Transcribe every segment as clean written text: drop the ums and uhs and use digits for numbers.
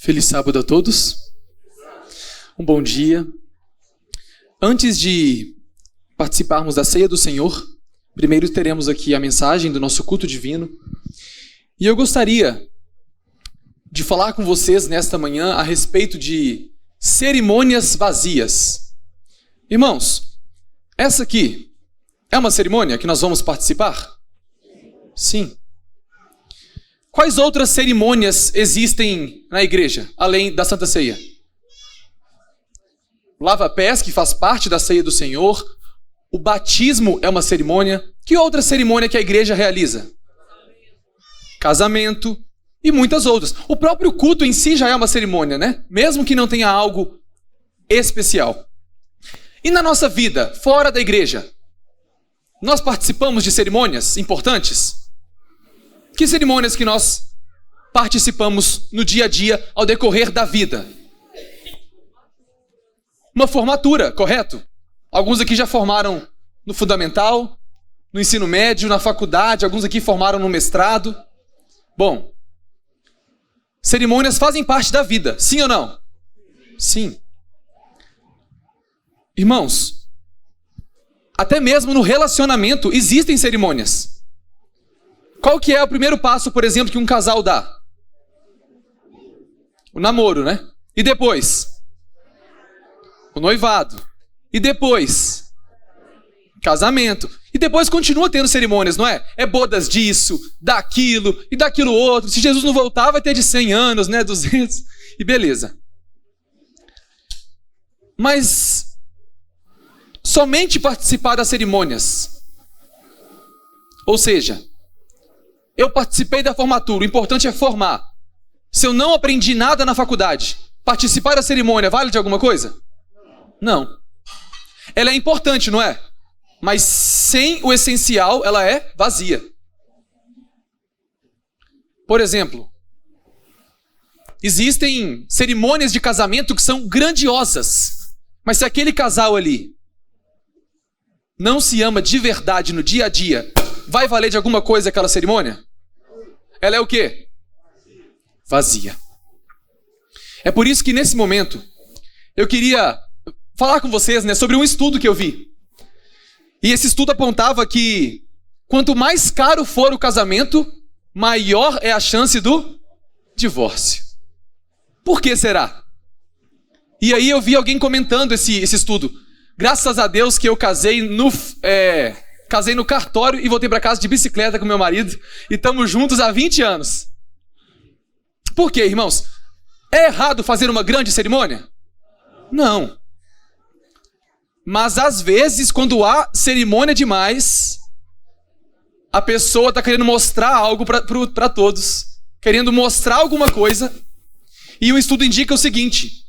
Feliz sábado a todos. Um bom dia. Antes de participarmos da ceia do Senhor, primeiro teremos aqui a mensagem do nosso culto divino. E eu gostaria de falar com vocês nesta manhã a respeito de cerimônias vazias. Irmãos, essa aqui é uma cerimônia que nós vamos participar? Sim. Quais outras cerimônias existem na igreja, além da Santa Ceia? Lava-pés, que faz parte da ceia do Senhor. O batismo é uma cerimônia. Que outra cerimônia que a igreja realiza? Casamento e muitas outras. O próprio culto em si já é uma cerimônia, né? Mesmo que não tenha algo especial. E na nossa vida, fora da igreja, nós participamos de cerimônias importantes? Que cerimônias que nós participamos no dia a dia ao decorrer da vida? Uma formatura, correto? Alguns aqui já formaram no fundamental, no ensino médio, na faculdade, alguns aqui formaram no mestrado. Bom, cerimônias fazem parte da vida, sim ou não? Sim. Irmãos, até mesmo no relacionamento existem cerimônias. Qual que é o primeiro passo, por exemplo, que um casal dá? O namoro, né? E depois? O noivado. E depois? Casamento. E depois continua tendo cerimônias, não é? É bodas disso, daquilo e daquilo outro. Se Jesus não voltar, vai ter de 100 anos, né? 200. E beleza. Mas somente participar das cerimônias. Ou seja, eu participei da formatura, o importante é formar. Se eu não aprendi nada na faculdade, participar da cerimônia vale de alguma coisa? Não. Ela é importante, não é? Mas sem o essencial, ela é vazia. Por exemplo, existem cerimônias de casamento que são grandiosas. Mas se aquele casal ali não se ama de verdade no dia a dia, vai valer de alguma coisa aquela cerimônia? Ela é o quê? Vazia. É por isso que nesse momento eu queria falar com vocês, né, sobre um estudo que eu vi. E esse estudo apontava que quanto mais caro for o casamento, maior é a chance do divórcio. Por que será? E aí eu vi alguém comentando esse estudo. Graças a Deus que eu casei no cartório e voltei para casa de bicicleta com meu marido e estamos juntos há 20 anos. Por quê, irmãos? É errado fazer uma grande cerimônia? Não. Mas às vezes, quando há cerimônia demais, a pessoa está querendo mostrar algo para todos, querendo mostrar alguma coisa, e o estudo indica o seguinte: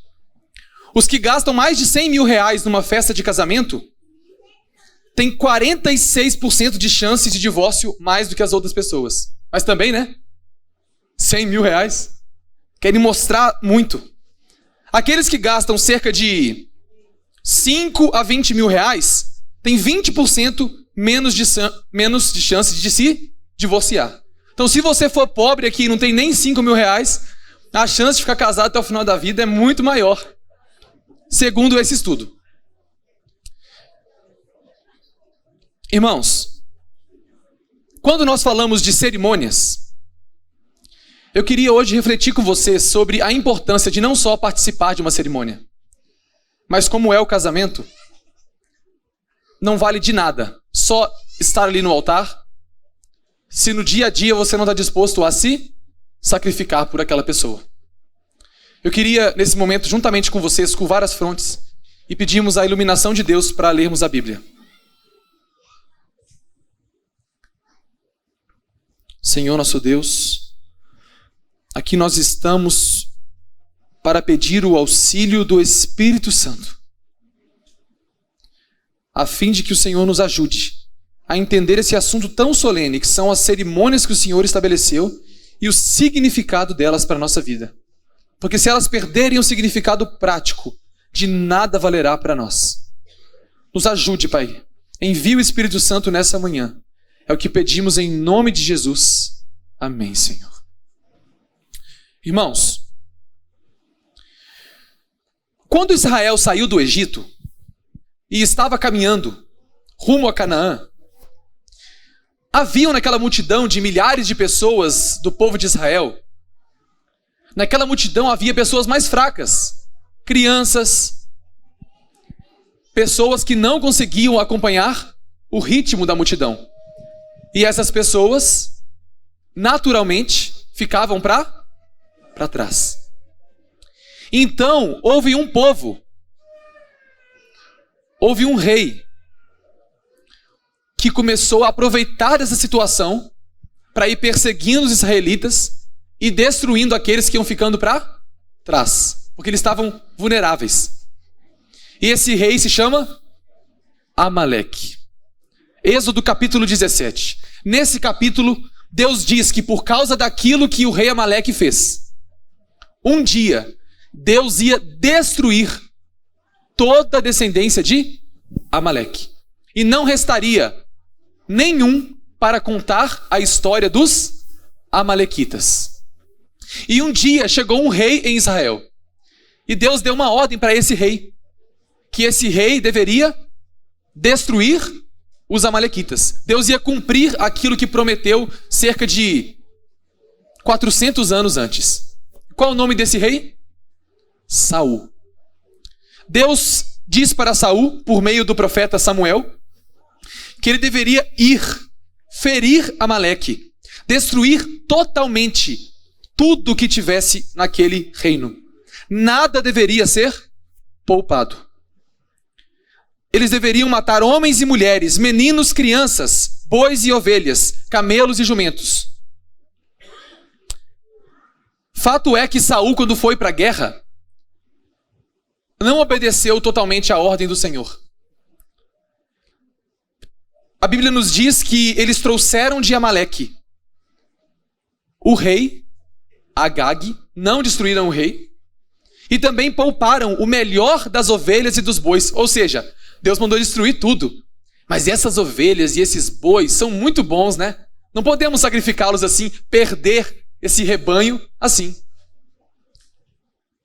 os que gastam mais de 100 mil reais numa festa de casamento têm 46% de chance de divórcio mais do que as outras pessoas. Mas também, né? 100 mil reais. Querem mostrar muito. Aqueles que gastam cerca de 5 a 20 mil reais têm 20% menos de chance de se divorciar. Então, se você for pobre aqui e não tem nem 5 mil reais, a chance de ficar casado até o final da vida é muito maior, segundo esse estudo. Irmãos, quando nós falamos de cerimônias, eu queria hoje refletir com vocês sobre a importância de não só participar de uma cerimônia, mas como é o casamento, não vale de nada só estar ali no altar, se no dia a dia você não está disposto a se sacrificar por aquela pessoa. Eu queria, nesse momento, juntamente com vocês, curvar as frontes e pedirmos a iluminação de Deus para lermos a Bíblia. Senhor nosso Deus, aqui nós estamos para pedir o auxílio do Espírito Santo, a fim de que o Senhor nos ajude a entender esse assunto tão solene, que são as cerimônias que o Senhor estabeleceu e o significado delas para a nossa vida. Porque se elas perderem o significado prático, de nada valerá para nós. Nos ajude, Pai. Envie o Espírito Santo nessa manhã. É o que pedimos em nome de Jesus. Amém, Senhor. Irmãos, Quando Israel saiu do Egito e estava caminhando rumo a Canaã, haviam naquela multidão de milhares de pessoas do povo de Israel, naquela multidão havia pessoas mais fracas, crianças, pessoas que não conseguiam acompanhar o ritmo da multidão. E essas pessoas, naturalmente, ficavam para trás. Então, houve um povo, houve um rei, que começou a aproveitar dessa situação para ir perseguindo os israelitas e destruindo aqueles que iam ficando para trás, porque eles estavam vulneráveis. E esse rei se chama Amaleque. Êxodo capítulo 17. Nesse capítulo, Deus diz que por causa daquilo que o rei Amaleque fez, um dia Deus ia destruir toda a descendência de Amaleque. E não restaria nenhum para contar a história dos amalequitas. E um dia chegou um rei em Israel. E Deus deu uma ordem para esse rei, que esse rei deveria destruir os amalequitas. Deus ia cumprir aquilo que prometeu cerca de 400 anos antes. Qual é o nome desse rei? Saul. Deus diz para Saul, por meio do profeta Samuel, que ele deveria ir ferir Amaleque, destruir totalmente tudo que tivesse naquele reino. Nada deveria ser poupado. Eles deveriam matar homens e mulheres, meninos, crianças, bois e ovelhas, camelos e jumentos. Fato é que Saul, quando foi para a guerra, não obedeceu totalmente à ordem do Senhor. A Bíblia nos diz que eles trouxeram de Amaleque o rei, Agag, não destruíram o rei, e também pouparam o melhor das ovelhas e dos bois. Ou seja, Deus mandou destruir tudo. Mas essas ovelhas e esses bois são muito bons, né? Não podemos sacrificá-los assim, perder esse rebanho assim.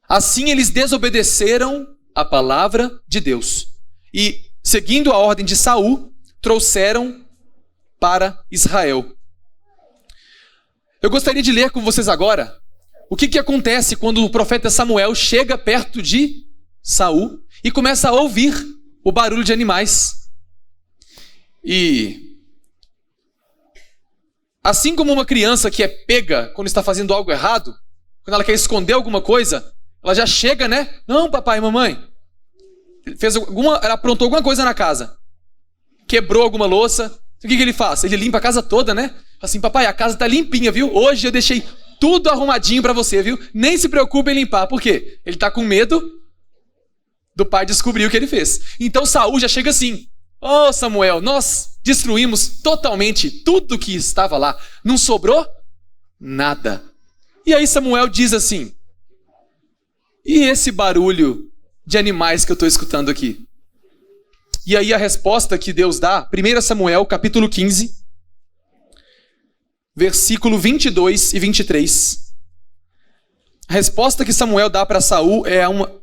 Assim eles desobedeceram a palavra de Deus. E, seguindo a ordem de Saul, trouxeram para Israel. Eu gostaria de ler com vocês agora o que acontece quando o profeta Samuel chega perto de Saul e começa a ouvir o barulho de animais. E assim como uma criança que é pega quando está fazendo algo errado, quando ela quer esconder alguma coisa, ela já chega, né? Não, papai, mamãe, ela aprontou alguma coisa na casa. Quebrou alguma louça. O que ele faz? Ele limpa a casa toda, né? Assim, papai, a casa tá limpinha, viu? Hoje eu deixei tudo arrumadinho para você, viu? Nem se preocupe em limpar. Por quê? Ele tá com medo do pai descobrir o que ele fez. Então Saul já chega assim: "Ô Samuel, nós destruímos totalmente tudo que estava lá. Não sobrou nada." E aí Samuel diz assim: "E esse barulho de animais que eu estou escutando aqui?" E aí a resposta que Deus dá, 1 Samuel, capítulo 15, versículo 22 e 23. A resposta que Samuel dá para Saul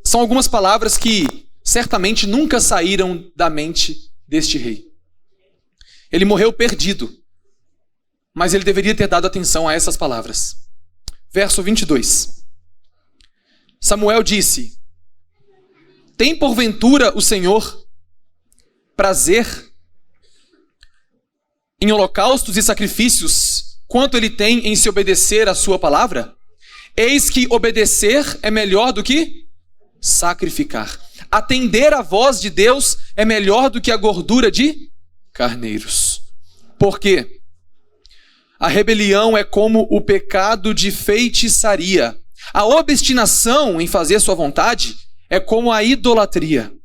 são algumas palavras que certamente nunca saíram da mente deste rei. Ele morreu perdido, mas ele deveria ter dado atenção a essas palavras. Verso 22. Samuel disse: "Tem porventura o Senhor prazer em holocaustos e sacrifícios, quanto ele tem em se obedecer à sua palavra? Eis que obedecer é melhor do que sacrificar. Atender à voz de Deus é melhor do que a gordura de carneiros. Porque a rebelião é como o pecado de feitiçaria. A obstinação em fazer sua vontade é como a idolatria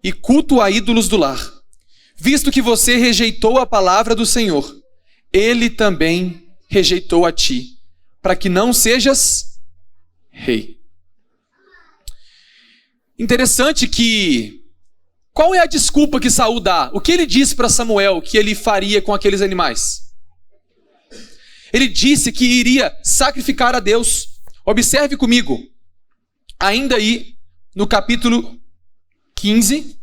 e culto a ídolos do lar. Visto que você rejeitou a palavra do Senhor, ele também rejeitou a ti, para que não sejas rei." Interessante que... qual é a desculpa que Saul dá? O que ele disse para Samuel que ele faria com aqueles animais? Ele disse que iria sacrificar a Deus. Observe comigo. Ainda aí, no capítulo 15,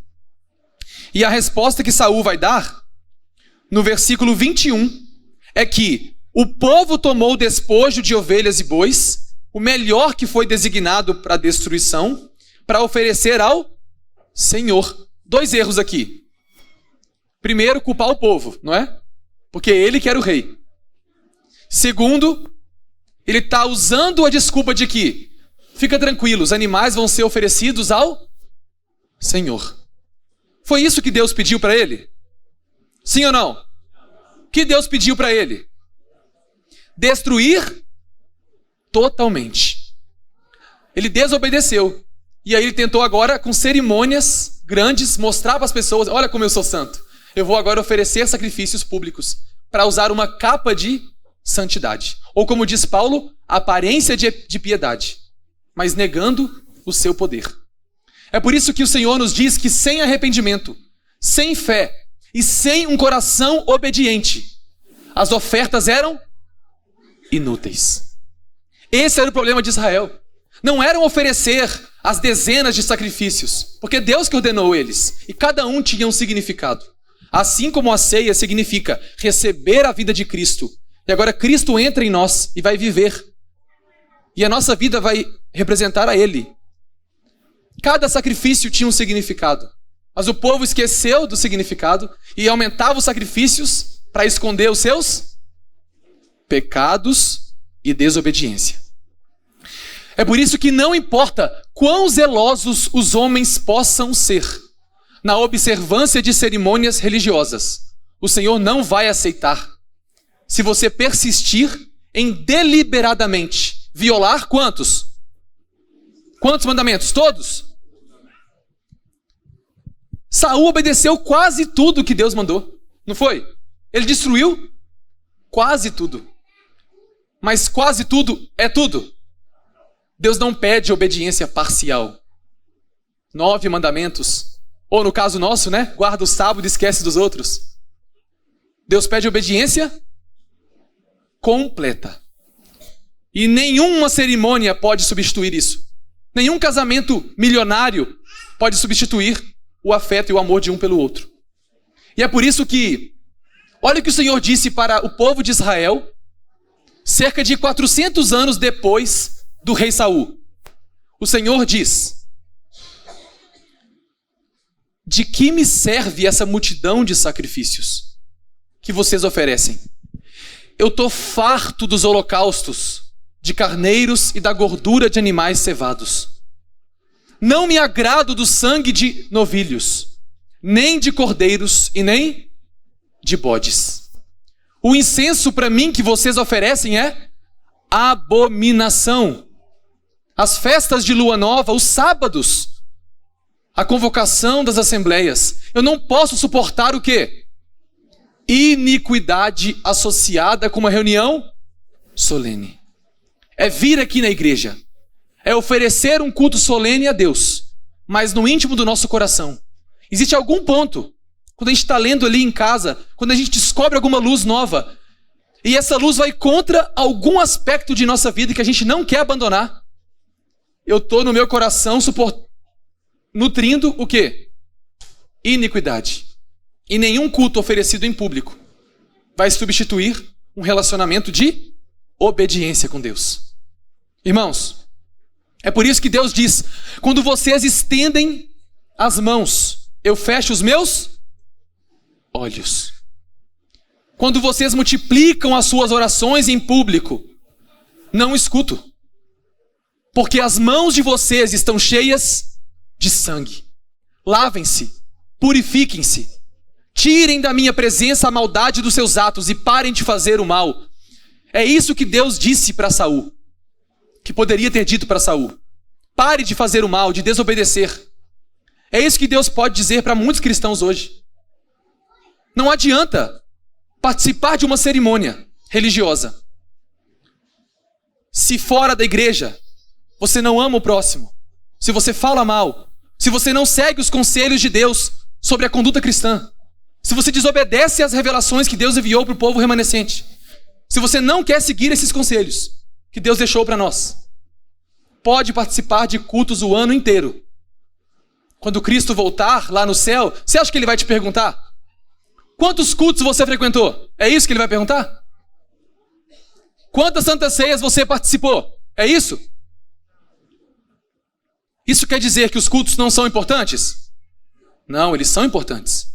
e a resposta que Saul vai dar, no versículo 21, é que o povo tomou o despojo de ovelhas e bois, o melhor que foi designado para destruição, para oferecer ao Senhor. 2 erros aqui. Primeiro, culpar o povo, não é? Porque ele que era o rei. Segundo, ele está usando a desculpa de que, fica tranquilo, os animais vão ser oferecidos ao Senhor. Foi isso que Deus pediu para ele? Sim ou não? O que Deus pediu para ele? Destruir totalmente. Ele desobedeceu. E aí ele tentou agora, com cerimônias grandes, mostrar para as pessoas, olha como eu sou santo. Eu vou agora oferecer sacrifícios públicos para usar uma capa de santidade. Ou como diz Paulo, aparência de piedade, mas negando o seu poder. É por isso que o Senhor nos diz que sem arrependimento, sem fé e sem um coração obediente, as ofertas eram inúteis. Esse era o problema de Israel. Não eram oferecer as dezenas de sacrifícios, porque Deus que ordenou eles, e cada um tinha um significado. Assim como a ceia significa receber a vida de Cristo, e agora Cristo entra em nós e vai viver, e a nossa vida vai representar a Ele. Cada sacrifício tinha um significado, mas o povo esqueceu do significado e aumentava os sacrifícios para esconder os seus pecados e desobediência. É por isso que não importa quão zelosos os homens possam ser na observância de cerimônias religiosas, o Senhor não vai aceitar se você persistir em deliberadamente violar quantos? Quantos mandamentos? Todos? Saul obedeceu quase tudo que Deus mandou, não foi? Ele destruiu quase tudo. Mas quase tudo é tudo. Deus não pede obediência parcial. 9 mandamentos. Ou no caso nosso, né? Guarda o sábado e esquece dos outros. Deus pede obediência completa. E nenhuma cerimônia pode substituir isso. Nenhum casamento milionário pode substituir o afeto e o amor de um pelo outro. E é por isso que, olha o que o Senhor disse para o povo de Israel, cerca de 400 anos depois do rei Saul. O Senhor diz: de que me serve essa multidão de sacrifícios que vocês oferecem? Eu estou farto dos holocaustos, de carneiros e da gordura de animais cevados. Não me agrado do sangue de novilhos, nem de cordeiros e nem de bodes. O incenso para mim que vocês oferecem é abominação. As festas de lua nova, os sábados, a convocação das assembleias. Eu não posso suportar o quê? Iniquidade associada com uma reunião solene. É vir aqui na igreja. É oferecer um culto solene a Deus. Mas no íntimo do nosso coração, existe algum ponto, quando a gente está lendo ali em casa, quando a gente descobre alguma luz nova, e essa luz vai contra algum aspecto de nossa vida que a gente não quer abandonar, eu estou no meu coração nutrindo o quê? Iniquidade. E nenhum culto oferecido em público vai substituir um relacionamento de obediência com Deus. Irmãos, é por isso que Deus diz: quando vocês estendem as mãos, eu fecho os meus olhos. Quando vocês multiplicam as suas orações em público, não escuto. Porque as mãos de vocês estão cheias de sangue. Lavem-se, purifiquem-se, tirem da minha presença a maldade dos seus atos e parem de fazer o mal. É isso que Deus disse para Saul, que poderia ter dito para Saul: pare de fazer o mal, de desobedecer. É isso que Deus pode dizer para muitos cristãos hoje. Não adianta participar de uma cerimônia religiosa se fora da igreja você não ama o próximo, se você fala mal, se você não segue os conselhos de Deus sobre a conduta cristã, se você desobedece às revelações que Deus enviou para o povo remanescente, se você não quer seguir esses conselhos que Deus deixou para nós, pode participar de cultos o ano inteiro, quando Cristo voltar lá no céu, você acha que ele vai te perguntar? Quantos cultos você frequentou? É isso que ele vai perguntar? Quantas santas ceias você participou? É isso? Isso quer dizer que os cultos não são importantes? Não, eles são importantes.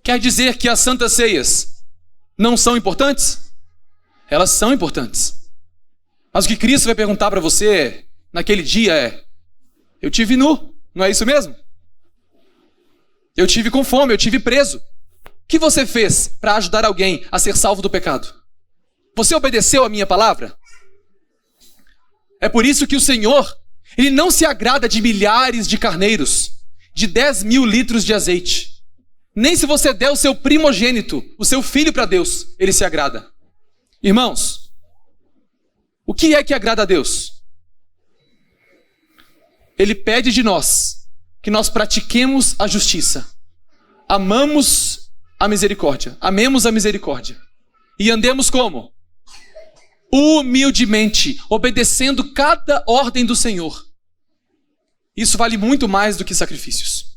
Quer dizer que as santas ceias não são importantes? Elas são importantes. Mas o que Cristo vai perguntar para você naquele dia é: eu tive nu, não é isso mesmo? Eu tive com fome, eu tive preso. O que você fez para ajudar alguém a ser salvo do pecado? Você obedeceu a minha palavra? É por isso que o Senhor, ele não se agrada de milhares de carneiros, de 10.000 litros de azeite. Nem se você der o seu primogênito, o seu filho para Deus, ele se agrada. Irmãos, o que é que agrada a Deus? Ele pede de nós que nós pratiquemos a justiça, amemos a misericórdia, amemos a misericórdia e andemos como? Humildemente, obedecendo cada ordem do Senhor. Isso vale muito mais do que sacrifícios.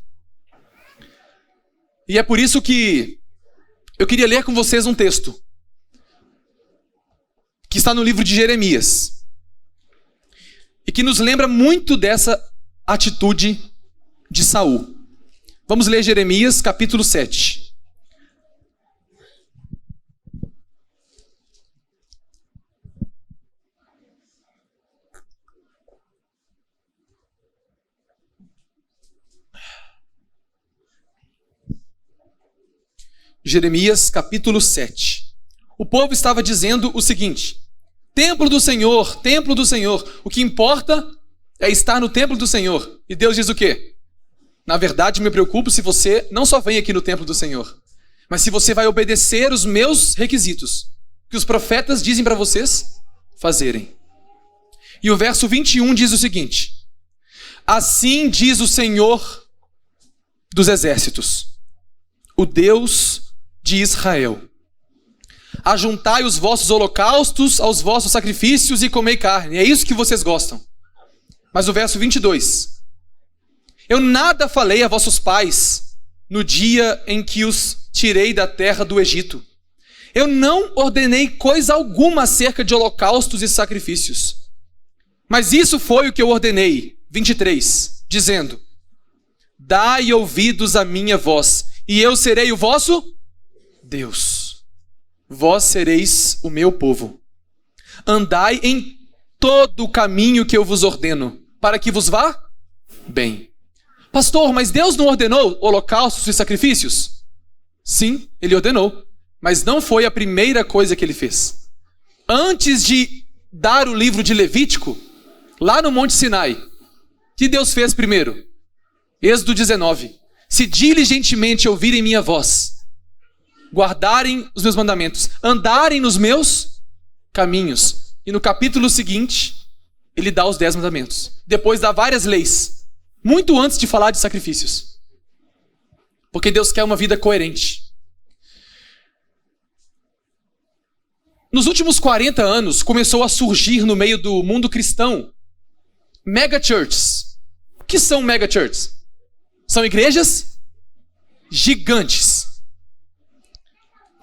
E é por isso que eu queria ler com vocês um texto que está no livro de Jeremias e que nos lembra muito dessa atitude de Saul. Vamos ler Jeremias capítulo 7. Jeremias capítulo 7. O povo estava dizendo o seguinte: templo do Senhor, o que importa é estar no templo do Senhor. E Deus diz o quê? Na verdade, me preocupo se você não só vem aqui no templo do Senhor, mas se você vai obedecer os meus requisitos, que os profetas dizem para vocês fazerem. E o verso 21 diz o seguinte: assim diz o Senhor dos exércitos, o Deus de Israel: ajuntai os vossos holocaustos aos vossos sacrifícios e comei carne. É isso que vocês gostam. Mas o verso 22: eu nada falei a vossos pais no dia em que os tirei da terra do Egito. Eu não ordenei coisa alguma acerca de holocaustos e sacrifícios. Mas isso foi o que eu ordenei. 23, dizendo: dai ouvidos à minha voz, e eu serei o vosso Deus. Vós sereis o meu povo. Andai em todo o caminho que eu vos ordeno, para que vos vá bem. Pastor, mas Deus não ordenou holocaustos e sacrifícios? Sim, ele ordenou, mas não foi a primeira coisa que ele fez. Antes de dar o livro de Levítico, lá no Monte Sinai, o que Deus fez primeiro? Êxodo 19. Se diligentemente ouvirem minha voz, guardarem os meus mandamentos, andarem nos meus caminhos. E no capítulo seguinte, ele dá os 10 mandamentos. Depois dá várias leis, muito antes de falar de sacrifícios. Porque Deus quer uma vida coerente. Nos últimos 40 anos, começou a surgir no meio do mundo cristão mega churches. O que são mega churches? São igrejas gigantes.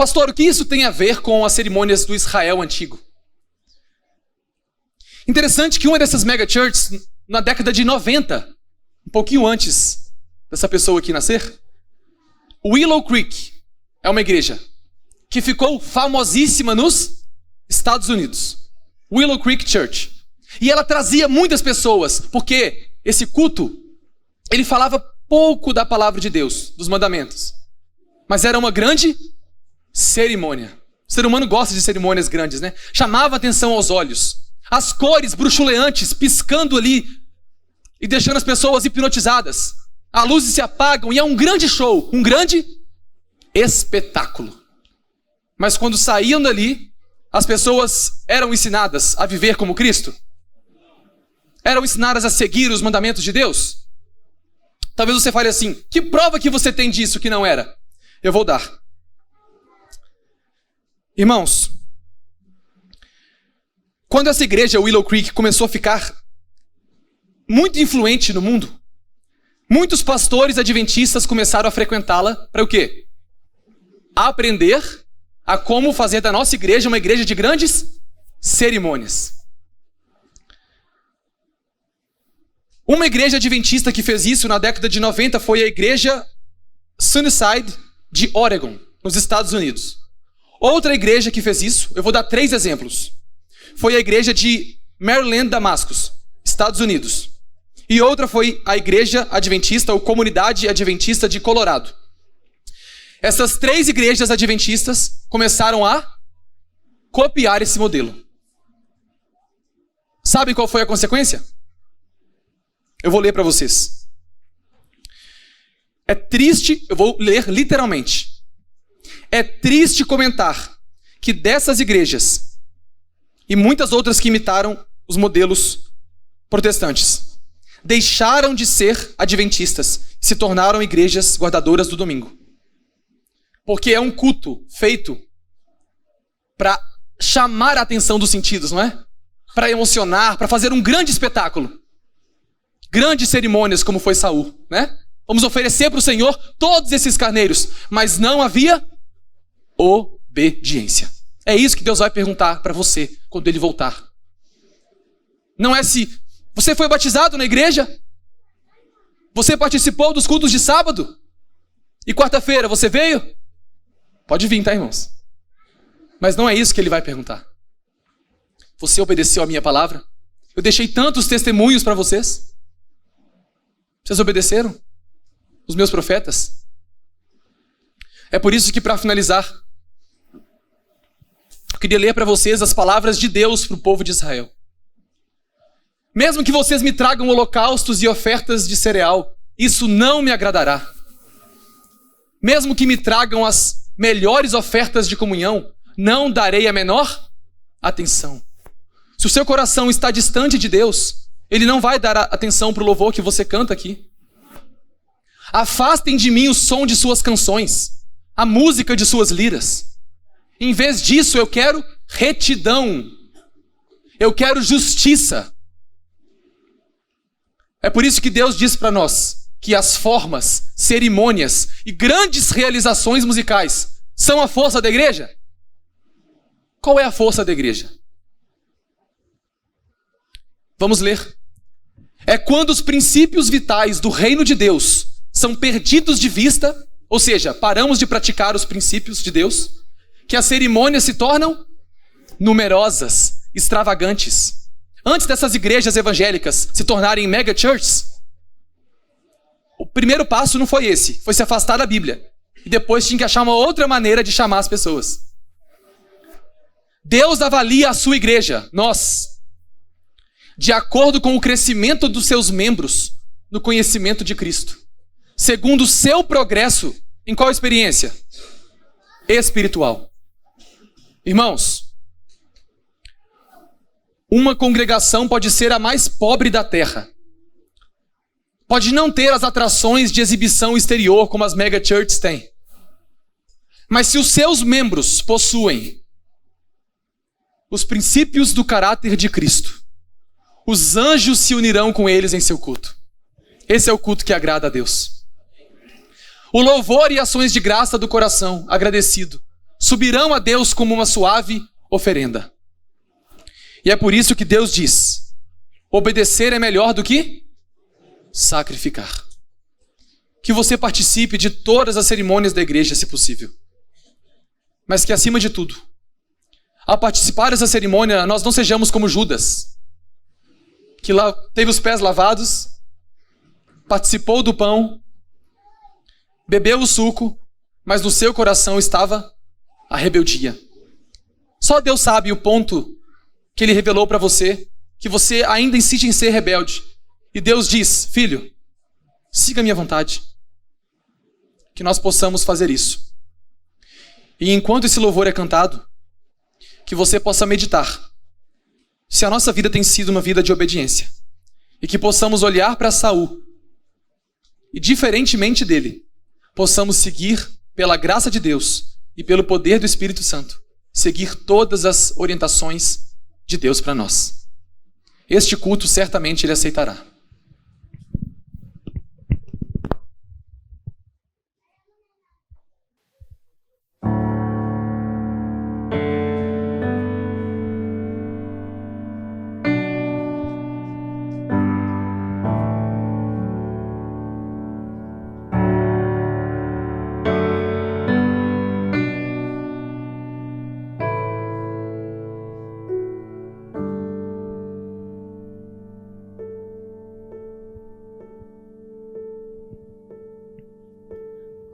Pastor, o que isso tem a ver com as cerimônias do Israel antigo? Interessante que uma dessas mega churches, na década de 90, um pouquinho antes dessa pessoa aqui nascer, Willow Creek é uma igreja que ficou famosíssima nos Estados Unidos. Willow Creek Church. E ela trazia muitas pessoas, porque esse culto, ele falava pouco da palavra de Deus, dos mandamentos. Mas era uma grande cerimônia. O ser humano gosta de cerimônias grandes, né? Chamava atenção aos olhos. As cores bruxuleantes piscando ali e deixando as pessoas hipnotizadas. As luzes se apagam e é um grande show, um grande espetáculo. Mas quando saíam dali, as pessoas eram ensinadas a viver como Cristo? Eram ensinadas a seguir os mandamentos de Deus? Talvez você fale assim: que prova que você tem disso que não era? Eu vou dar. Irmãos, quando essa igreja Willow Creek começou a ficar muito influente no mundo, Muitos pastores adventistas começaram a frequentá-la para o quê? Aprender a como fazer da nossa igreja uma igreja de grandes cerimônias. Uma igreja adventista que fez isso na década de 90 foi a igreja Sunnyside de Oregon, nos Estados Unidos. Outra igreja que fez isso, eu vou dar 3 exemplos. Foi a igreja de Maryland, Damascus, Estados Unidos. E outra foi a igreja adventista ou comunidade adventista de Colorado. Essas 3 igrejas adventistas começaram a copiar esse modelo. Sabe qual foi a consequência? Eu vou ler para vocês. É triste, eu vou ler literalmente. É triste comentar que dessas igrejas e muitas outras que imitaram os modelos protestantes deixaram de ser adventistas e se tornaram igrejas guardadoras do domingo. Porque é um culto feito para chamar a atenção dos sentidos, não é? Para emocionar, para fazer um grande espetáculo. Grandes cerimônias como foi Saul, né? Vamos oferecer para o Senhor todos esses carneiros, mas não havia obediência. É isso que Deus vai perguntar para você quando Ele voltar. Não é se você foi batizado na igreja, você participou dos cultos de sábado e quarta-feira você veio? Pode vir, tá, irmãos? Mas não é isso que Ele vai perguntar. Você obedeceu a minha palavra? Eu deixei tantos testemunhos para vocês. Vocês obedeceram? Os meus profetas? É por isso que, para finalizar, eu queria ler para vocês as palavras de Deus para o povo de Israel. Mesmo que vocês me tragam holocaustos e ofertas de cereal, isso não me agradará. Mesmo que me tragam as melhores ofertas de comunhão, não darei a menor atenção. Se o seu coração está distante de Deus, Ele não vai dar atenção para o louvor que você canta aqui. Afastem de mim o som de suas canções, a música de suas liras. Em vez disso, eu quero retidão. Eu quero justiça. É por isso que Deus diz para nós que as formas, cerimônias e grandes realizações musicais são a força da igreja? Qual é a força da igreja? Vamos ler. É quando os princípios vitais do reino de Deus são perdidos de vista, ou seja, paramos de praticar os princípios de Deus, que as cerimônias se tornam numerosas, extravagantes. Antes dessas igrejas evangélicas se tornarem mega churches, o primeiro passo não foi esse, foi se afastar da Bíblia. E depois tinha que achar uma outra maneira de chamar as pessoas. Deus avalia a sua igreja, nós, de acordo com o crescimento dos seus membros no conhecimento de Cristo, segundo o seu progresso em qual experiência? Espiritual. Irmãos, uma congregação pode ser a mais pobre da terra. Pode não ter as atrações de exibição exterior como as mega churches têm. Mas se os seus membros possuem os princípios do caráter de Cristo, os anjos se unirão com eles em seu culto. Esse é o culto que agrada a Deus. O louvor e ações de graça do coração agradecido subirão a Deus como uma suave oferenda. E é por isso que Deus diz: obedecer é melhor do que sacrificar. Que você participe de todas as cerimônias da igreja, se possível. Mas que, acima de tudo, ao participar dessa cerimônia, nós não sejamos como Judas, que lá teve os pés lavados, participou do pão, bebeu o suco, mas no seu coração estava a rebeldia. Só Deus sabe o ponto que Ele revelou para você, que você ainda insiste em ser rebelde. E Deus diz: filho, siga a minha vontade. Que nós possamos fazer isso. E enquanto esse louvor é cantado, que você possa meditar se a nossa vida tem sido uma vida de obediência. E que possamos olhar para Saul e, diferentemente dele, possamos seguir pela graça de Deus e pelo poder do Espírito Santo, seguir todas as orientações de Deus para nós. Este culto certamente Ele aceitará.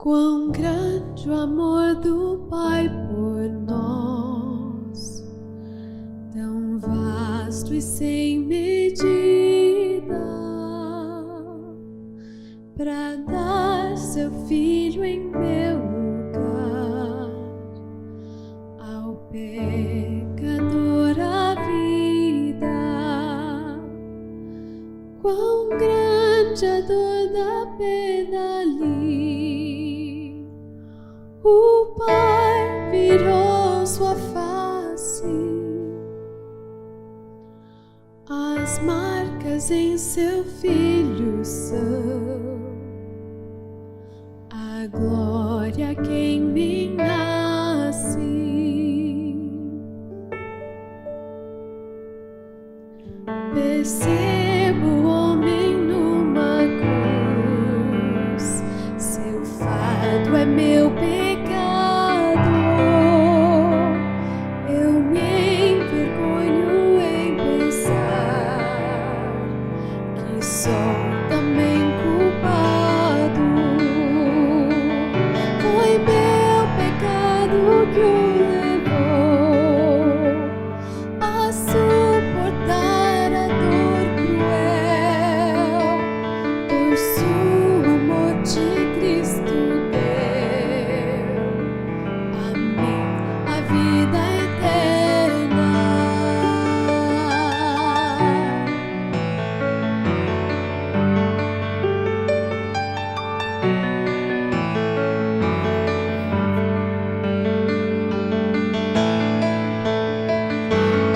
Quão grande o amor do Pai por nós, tão vasto e sem medida, para dar seu Filho em meu lugar, ao pecador a vida. Quão grande a dor da pena ali, o Pai virou sua face, as marcas em seu Filho são a glória que em mim nasce. Percebo o homem numa cruz, seu fardo é meu pecado. Eu me envergonho em pensar que sou também culpado. Foi meu pecado que o levou a suportar a dor cruel. Por seu amor de Cristo deu a mim a vida eterna.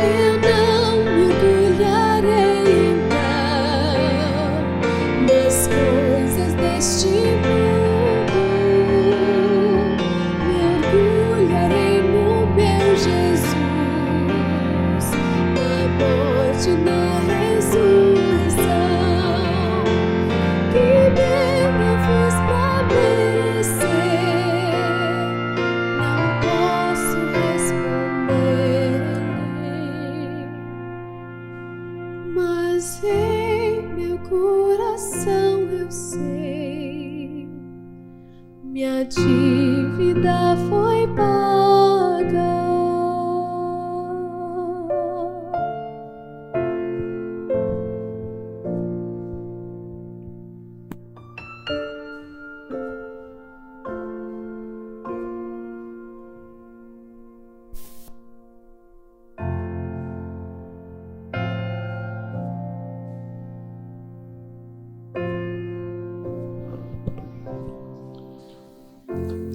Eu não me orgulharei então nas coisas deste mundo, me orgulharei no meu Jesus, na morte e na ressurreição. Que bem eu fiz pra merecer, não posso responder, mas em meu coração eu sei, minha dívida foi paga.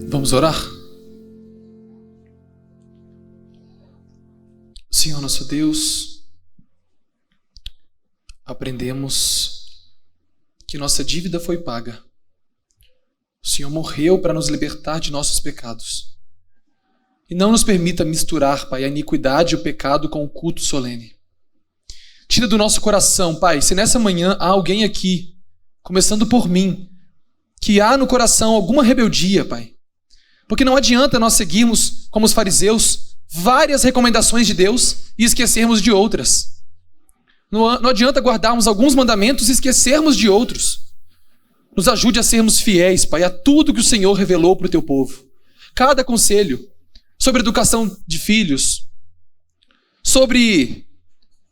Vamos orar? Senhor nosso Deus, aprendemos que nossa dívida foi paga. O Senhor morreu para nos libertar de nossos pecados. E não nos permita misturar, Pai, a iniquidade e o pecado com o culto solene. Tira do nosso coração, Pai, se nessa manhã há alguém aqui, começando por mim, que há no coração alguma rebeldia, Pai. Porque não adianta nós seguirmos, como os fariseus, várias recomendações de Deus e esquecermos de outras. Não adianta guardarmos alguns mandamentos e esquecermos de outros. Nos ajude a sermos fiéis, Pai, a tudo que o Senhor revelou para o teu povo. Cada conselho sobre educação de filhos, sobre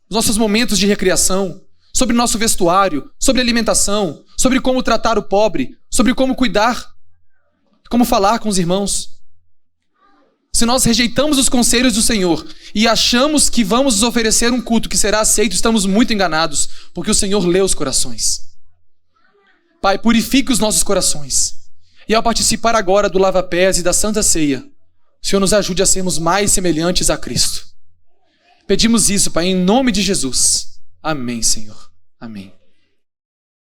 os nossos momentos de recreação, sobre nosso vestuário, sobre alimentação, sobre como tratar o pobre, sobre como cuidar, como falar com os irmãos. Se nós rejeitamos os conselhos do Senhor e achamos que vamos nos oferecer um culto que será aceito, estamos muito enganados, porque o Senhor lê os corações. Pai, purifique os nossos corações. E ao participar agora do lava-pés e da Santa Ceia, o Senhor nos ajude a sermos mais semelhantes a Cristo. Pedimos isso, Pai, em nome de Jesus. Amém, Senhor. Amém.